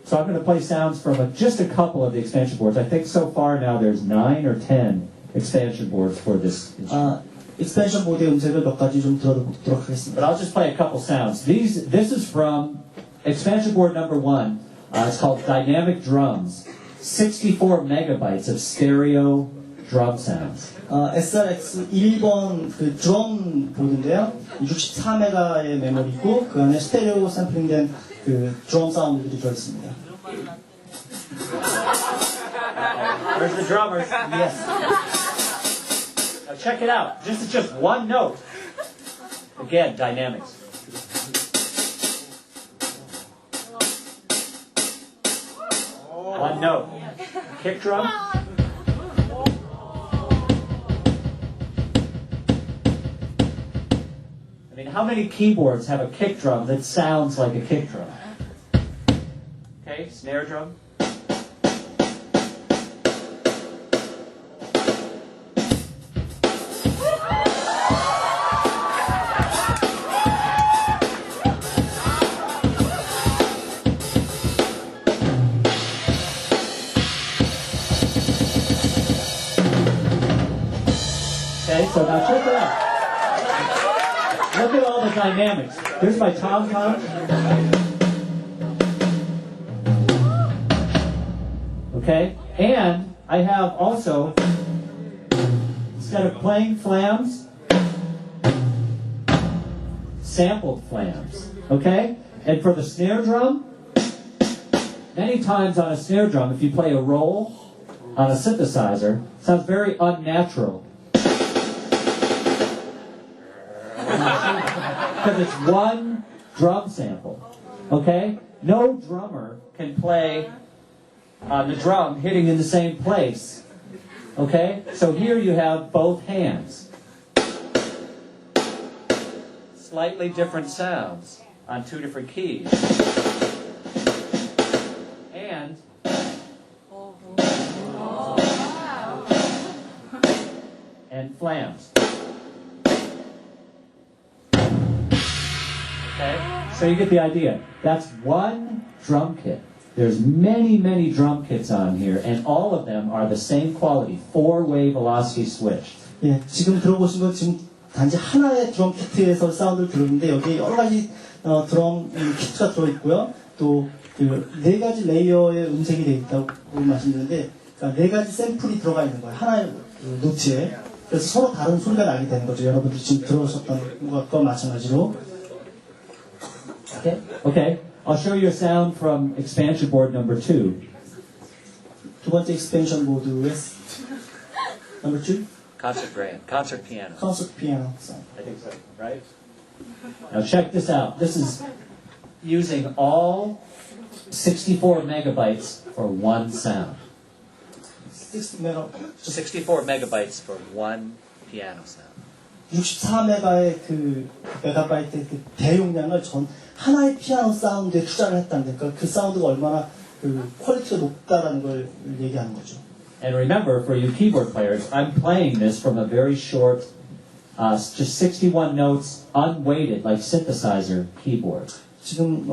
So I'm going to play sounds from just a couple of the expansion boards. I think so far now there's 9 or 10 expansion boards for this instrument. 익스펜션 보드의 음색을 몇 가지 좀 들어보도록 하겠습니다. But I'll just play a couple sounds. This is from expansion board number 1. It's called Dynamic Drums. 64 megabytes of stereo drum sounds. SRX 1번 그 드럼 보드인데요. 64메가의 메모리고 그 안에 스테레오 샘플링된 그 드럼 사운드들이 들어있습니다. Where's the drummers? Yes. Now check it out. This is just one note. Again, dynamics. One note. Kick drum. I mean, how many keyboards have a kick drum that sounds like a kick drum? Okay, snare drum. Okay, so now check it out. Look at all the dynamics. Here's my tom-tom. Okay, and I have also, instead of playing flams, sampled flams. Okay, and for the snare drum, many times on a snare drum, if you play a roll on a synthesizer, it sounds very unnatural. Because it's one drum sample, okay? No drummer can play the drum hitting in the same place, okay? So here you have both hands. Slightly different sounds on two different keys. And flams. Okay, so you get the idea. That's one drum kit. There's many, many drum kits on here, and all of them are the same quality, 4-way velocity switch. 예, 지금 들어보신 건 지금 단지 하나의 드럼 키트에서 사운드를 들었는데 여기 여러 가지 드럼 키트가 들어있고요. 또 그 4가지 레이어의 음색이 되어 있다고 말씀드렸는데, 그러니까 4가지 샘플이 들어가 있는 거예요. 하나의 노트에. 그래서 서로 다른 소리가 나게 되는 거죠. 여러분들이 지금 들어오셨던 것과 마찬가지로. Okay, I'll show you a sound from expansion board number 2. 두 번째 expansion 보드의 number 2? Concert piano. Concert piano sound. I think so, right? Now check this out. This is using all 64 megabytes for one sound. 64 megabytes for one piano sound. 64메가의 그 메가바이트의 그 대용량을 전 하나의 피아노 사운드에 투자를 했다는, 그러니까 그 사운드가 얼마나 그 퀄리티가 높다라는 걸 얘기하는 거죠. And remember, for you keyboard players, I'm playing this from a very short, just 61 notes, unweighted, like synthesizer keyboard. 지금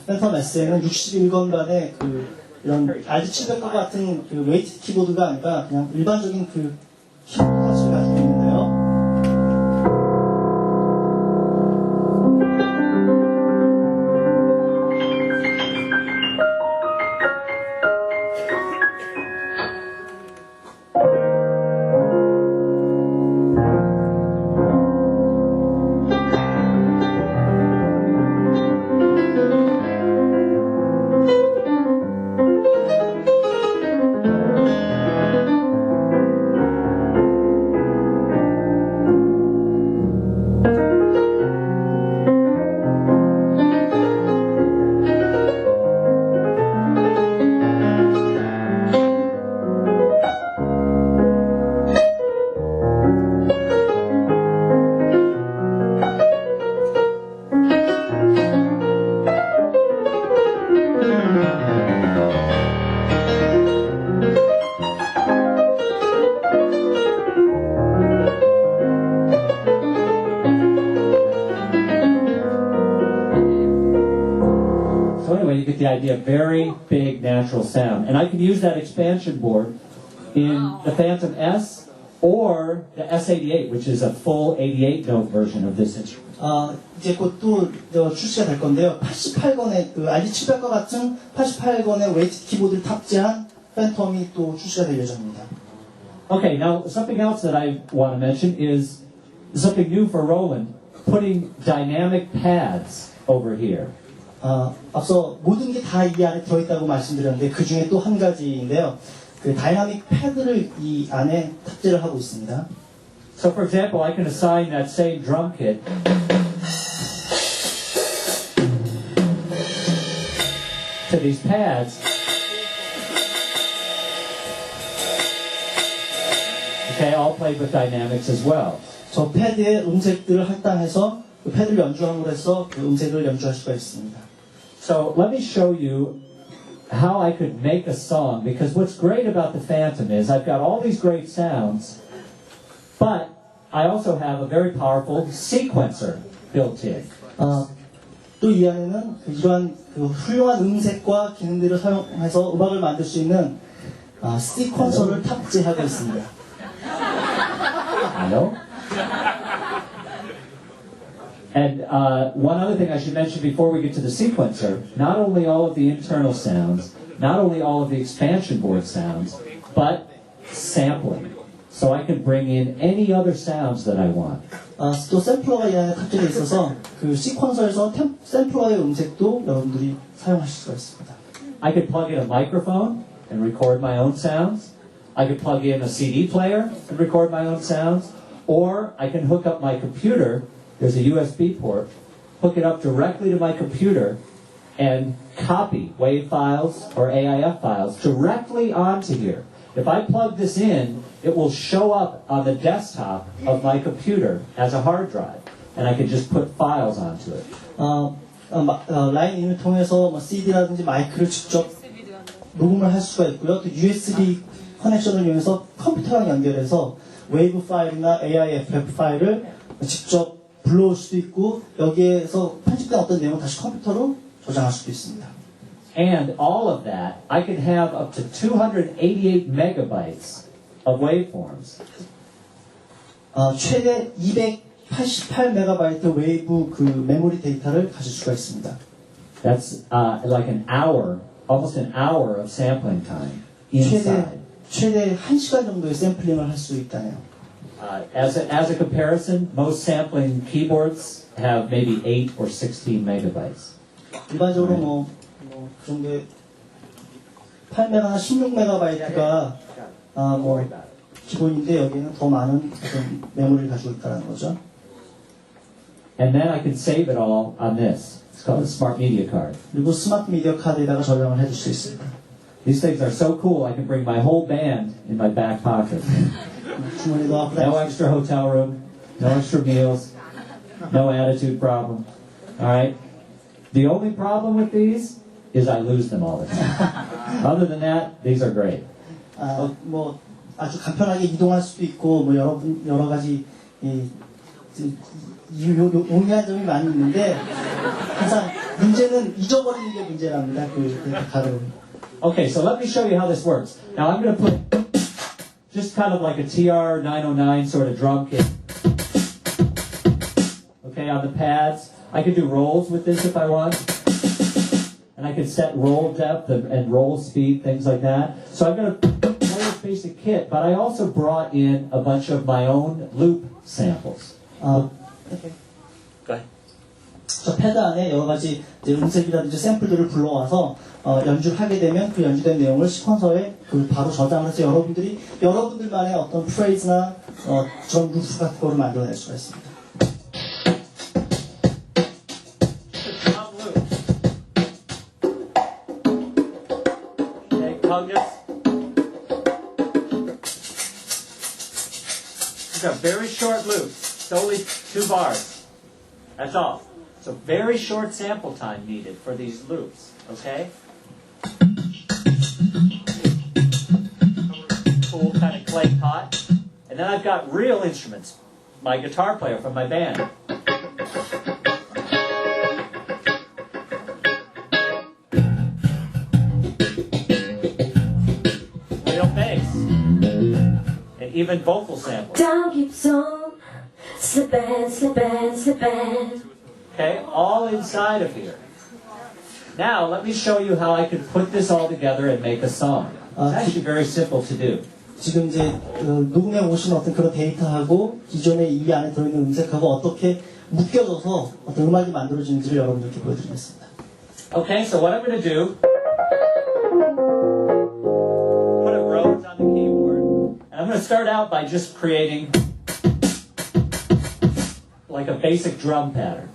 팬텀 SM은 61건간의 그 이런 RD700과 같은 그 웨이트 키보드가 아니라 그냥 일반적인 그 키보드 값을 가지고 있는데요. you get the idea. Very big natural sound. And I can use that expansion board in the Fantom S or the S-88, which is a full 88-note version of this instrument. 이제 곧 또 출시가 될 건데요. 88건의 그 ID700과 같은 88건의 웨이트 키보드를 탑재한 팬텀이 또 출시가 될 예정입니다. Okay, now something else that I want to mention is something new for Roland, putting dynamic pads over here. 앞서 모든 게 다 이 안에 들어있다고 말씀드렸는데 그 중에 또 한 가지인데요. 그 다이나믹 패드를 이 안에 탑재를 하고 있습니다. So for example, I can assign that same drum kit to these pads. Okay, all played with dynamics as well. 저 패드에 음색들을 할당해서 그 패드를 연주함으로 해서 그 음색을 연주할 수가 있습니다. So let me show you how I could make a song, because what's great about the Fantom is I've got all these great sounds, but I also have a very powerful sequencer built in. 또 이 안에는 이러한 그 훌륭한 음색과 기능들을 사용해서 음악을 만들 수 있는 시퀀서를 탑재하고 있습니다. I know. And one other thing I should mention before we get to the sequencer, not only all of the internal sounds, not only all of the expansion board sounds, but sampling. So I can bring in any other sounds that I want. 또 샘플러가 이 안에 탑재되어 있어서 그 시퀀서에서 샘플러의 음색도 여러분들이 사용하실 수가 있습니다. I could plug in a microphone and record my own sounds. I could plug in a CD player and record my own sounds. Or I can hook up my computer. There's a USB port. Hook it up directly to my computer and copy WAV files or AIF files directly onto here. If I plug this in, it will show up on the desktop of my computer as a hard drive, and I can just put files onto it. 라인 인을 통해서 CD라든지 마이크를 직접 녹음을 할 수가 있고요. 또 USB 커넥션을 이용해서 컴퓨터랑 연결해서 웨이브 파일이나 AIFF 파일을 직접 불러올 수도 있고 여기에서 편집된 어떤 내용을 다시 컴퓨터로 저장할 수도 있습니다. And all of that, I can have up to 288 megabytes of waveforms. 최대 288메가바이트 웨이브 그 메모리 데이터를 가질 수가 있습니다. That's like an hour, almost an hour of sampling time inside. 최대 1시간 정도의 샘플링을 할 수 있다네요. As a comparison, most sampling keyboards have maybe 8 or 16 megabytes. 일반적으로 그 정도의 8메가나 16메가바이트가 기본인데 여기는 더 많은 어떤 메모리를 가지고 있다는 거죠. And then I can save it all on this. It's called a smart media card. 그리고 스마트 미디어 카드에다가 저장을 해줄 수 있습니다. These things are so cool, I can bring my whole band in my back pocket. No extra hotel room, no extra meals, no attitude problem. All right? The only problem with these is I lose them all the time. Other than that, these are great. 아주 간편하게 이동할 수도 있고 여러 가지 용이한 점이 많이 있는데 항상 문제는 잊어버리는 게 문제랍니다. 그 가루. Okay, so let me show you how this works. Now I'm going to put just kind of like a TR-909 sort of drum kit. Okay, on the pads. I could do rolls with this if I want. And I could set roll depth and roll speed, things like that. So I'm going to play this basic kit, but I also brought in a bunch of my own loop samples. Okay. Go ahead. 저 패드 안에 여러 가지 음색이라든지 샘플들을 불러와서 연주를 하게 되면 그 연주된 내용을 시퀀서에 바로 저장을 해서 여러분들만의 어떤 프레이즈나 드럼 루프 같은 거를 만들어낼 수가 있습니다. These are very short loops. It's only 2 bars. That's all. So very short sample time needed for these loops, okay? Cool kind of clay pot. And then I've got real instruments. My guitar player from my band. even vocal samples. Down keeps on slipping, slipping, slipping. Okay, all inside of here. Now, let me show you how I can put this all together and make a song. It's actually very simple to do. 지금 이제 녹음해 오신 어떤 그런 데이터하고 기존에 이 안에 들어있는 음색하고 어떻게 묶여져서 어떤 음악이 만들어지는지를 여러분들께 보여드리겠습니다. Okay, so what I'm going to do, put a Rhodes on the keyboard, and I'm going to start out by just creating like a basic drum pattern.